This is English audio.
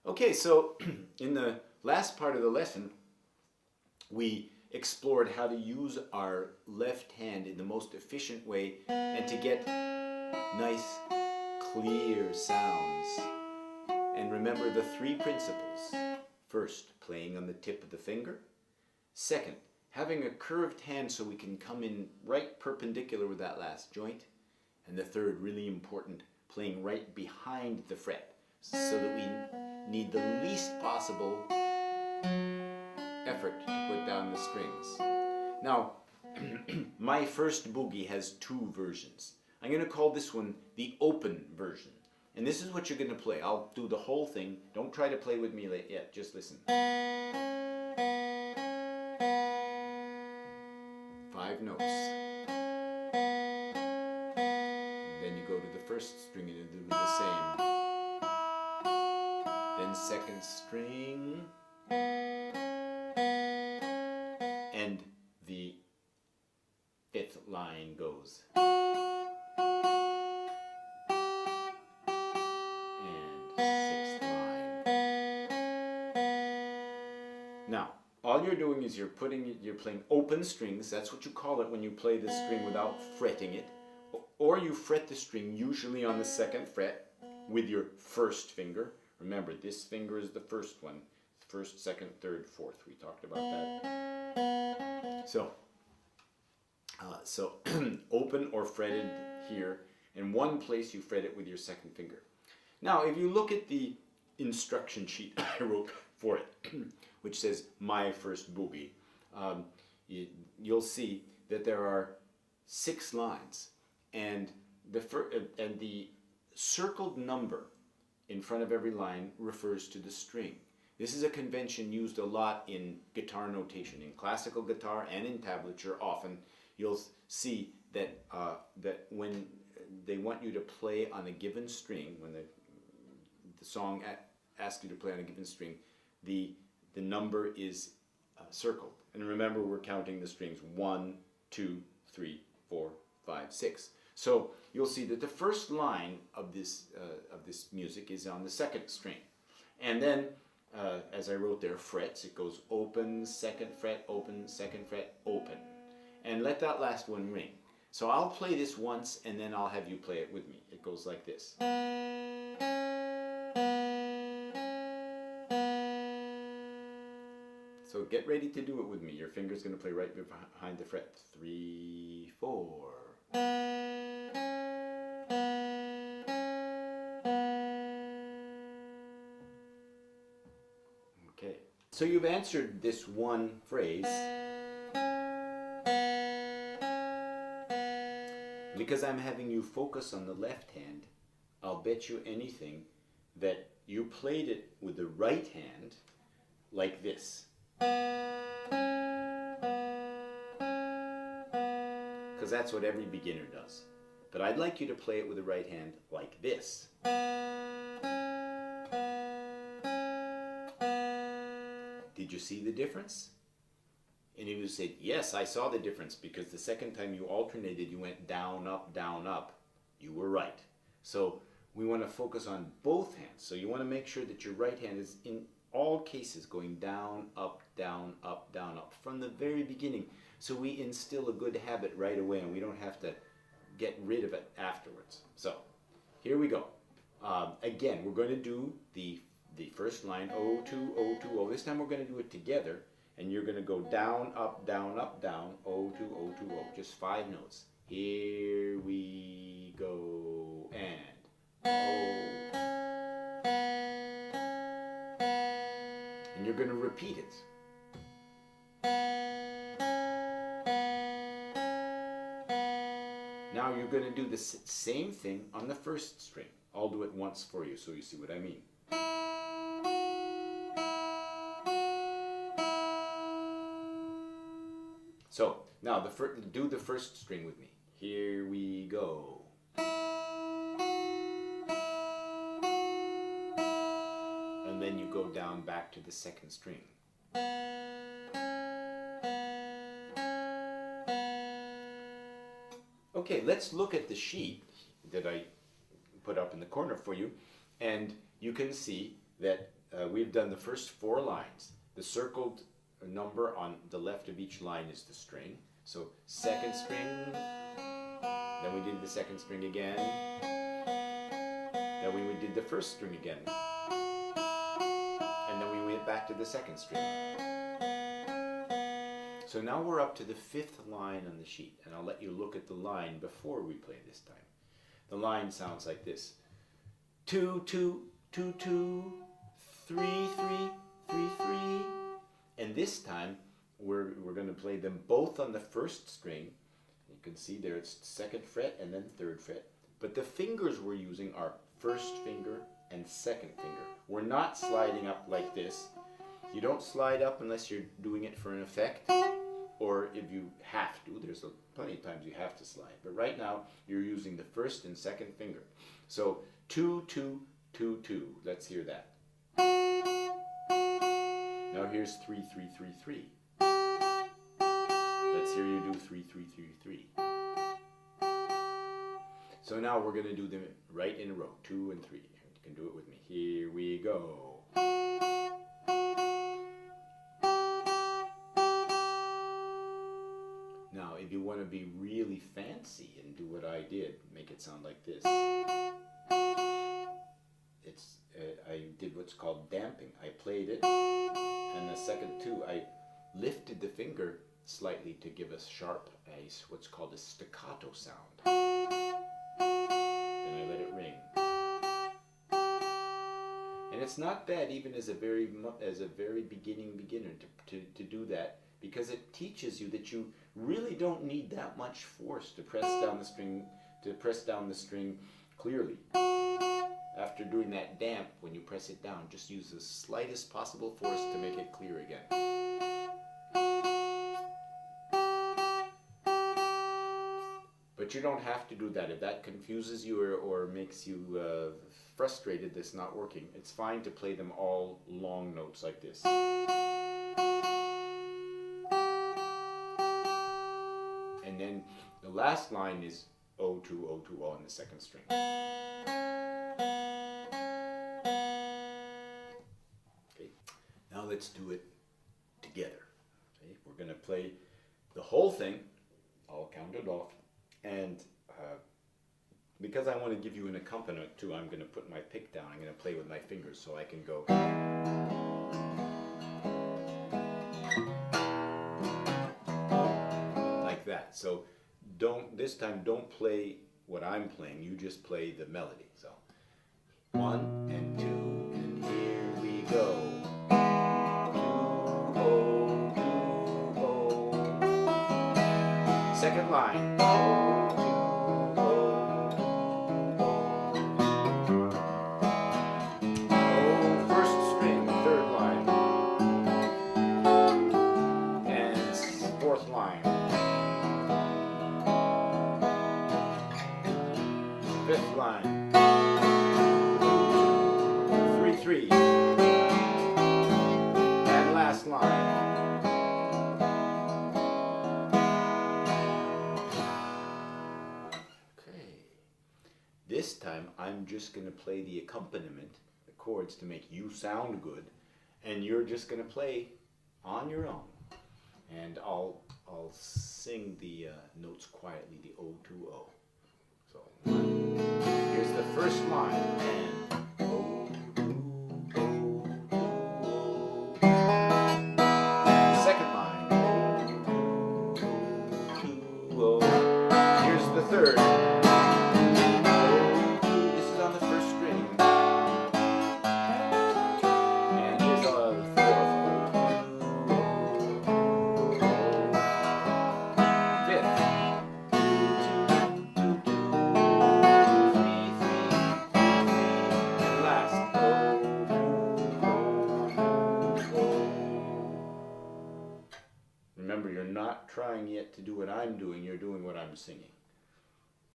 Okay, so in the last part of the lesson, we explored how to use our left hand in the most efficient way and to get nice, clear sounds. And remember the three principles. First, playing on the tip of the finger. Second, having a curved hand so we can come in right perpendicular with that last joint. And the third, really important, playing right behind the fret so that we need the least possible effort to put down the strings. Now, my first boogie has two versions. I'm going to call this one the open version. And this is what you're going to play. I'll do the whole thing. Don't try to play with me yet. Just listen. 5 notes. Then you go to the first string and you do the same. Then second string. And the fifth line goes. Now, all you're doing is you're playing open strings. That's what you call it when you play the string without fretting it. Or you fret the string usually on the second fret with your first finger. Remember, this finger is the first one. First, second, third, fourth. We talked about that. So open or fretted here. In one place you fret it with your second finger. Now, if you look at the instruction sheet I wrote for it, which says My First Boogie, you'll see that there are 6 lines, and the circled number in front of every line refers to the string. This is a convention used a lot in guitar notation. In classical guitar and in tablature, often you'll see that that when they want you to play on a given string, when the song asks you to play on a given string, the number is circled. And remember, we're counting the strings 1, 2, 3, 4, 5, 6. So you'll see that the first line of this music is on the second string. And then, as I wrote there, frets, it goes open, second fret, open, second fret, open. And let that last one ring. So I'll play this once and then I'll have you play it with me. It goes like this. So get ready to do it with me. Your finger's going to play right behind the fret. 3, 4. Okay. So you've answered this one phrase. Because I'm having you focus on the left hand, I'll bet you anything that you played it with the right hand like this. Because that's what every beginner does. But I'd like you to play it with the right hand like this. Did you see the difference? And if you said, yes, I saw the difference, because the second time you alternated, you went down, up, you were right. So we want to focus on both hands. So you want to make sure that your right hand is in all cases going down, up, down, up, down, up from the very beginning. So we instill a good habit right away and we don't have to get rid of it afterwards. So here we go. Again, we're going to do the first line, O, 2, O, 2, O. This time we're going to do it together. And you're going to go down, up, down, O, 2, O, 2, O. Just 5 notes. Here we go, and O. And you're going to repeat it. Now you're going to do the same thing on the first string. I'll do it once for you so you see what I mean. So, now do the first string with me. Here we go. And then you go down back to the second string. Okay, let's look at the sheet that I put up in the corner for you, and you can see that we've done the first 4 lines. The circled number on the left of each line is the string. So second string, then we did the second string again, then we did the first string again, and then we went back to the second string. So now we're up to the 5th line on the sheet, and I'll let you look at the line before we play this time. The line sounds like this: 2, 2, 2, 2, 3, 3, 3, 3. And this time we're going to play them both on the first string. You can see there it's 2nd fret and then 3rd fret. But the fingers we're using are 1st finger and 2nd finger. We're not sliding up like this. You don't slide up unless you're doing it for an effect, or if you have to. There's plenty of times you have to slide. But right now you're using the 1st and 2nd finger. So 2, 2, 2, 2. Let's hear that. Now here's 3, 3, 3, 3. Let's hear you do 3, 3, 3, 3. So now we're going to do them right in a row, 2 and 3. You can do it with me. Here we go. Now, if you want to be really fancy and do what I did, make it sound like this. I did what's called damping. I played it, and the second 2, I lifted the finger slightly to give us sharp, what's called a staccato sound. Then I let it ring. And it's not bad even as a very beginner to do that, because it teaches you that you really don't need that much force to press down the string clearly. After doing that damp, when you press it down, just use the slightest possible force to make it clear again. But you don't have to do that. If that confuses you or makes you frustrated that's not working, it's fine to play them all long notes like this. And then the last line is O2, O2, O on the 2nd string. Okay, now let's do it together. Okay, we're going to play the whole thing. I'll count it off. And because I want to give you an accompaniment too, I'm going to put my pick down. I'm going to play with my fingers so I can go like that. So this time don't play what I'm playing, you just play the melody. So 1 and 2 and here we go. 2, O, 2, O. Second line. Fifth line, 3, 3, and last line. Okay, this time I'm just going to play the accompaniment, the chords, to make you sound good, and you're just going to play on your own, and I'll sing the notes quietly, the O to O. So here's the first line, and O, O, O, O. Second line, O, O, O. Here's the third. This is on the first string. And here's the fourth. Fifth. Remember, you're not trying yet to do what I'm doing, you're doing what I'm singing.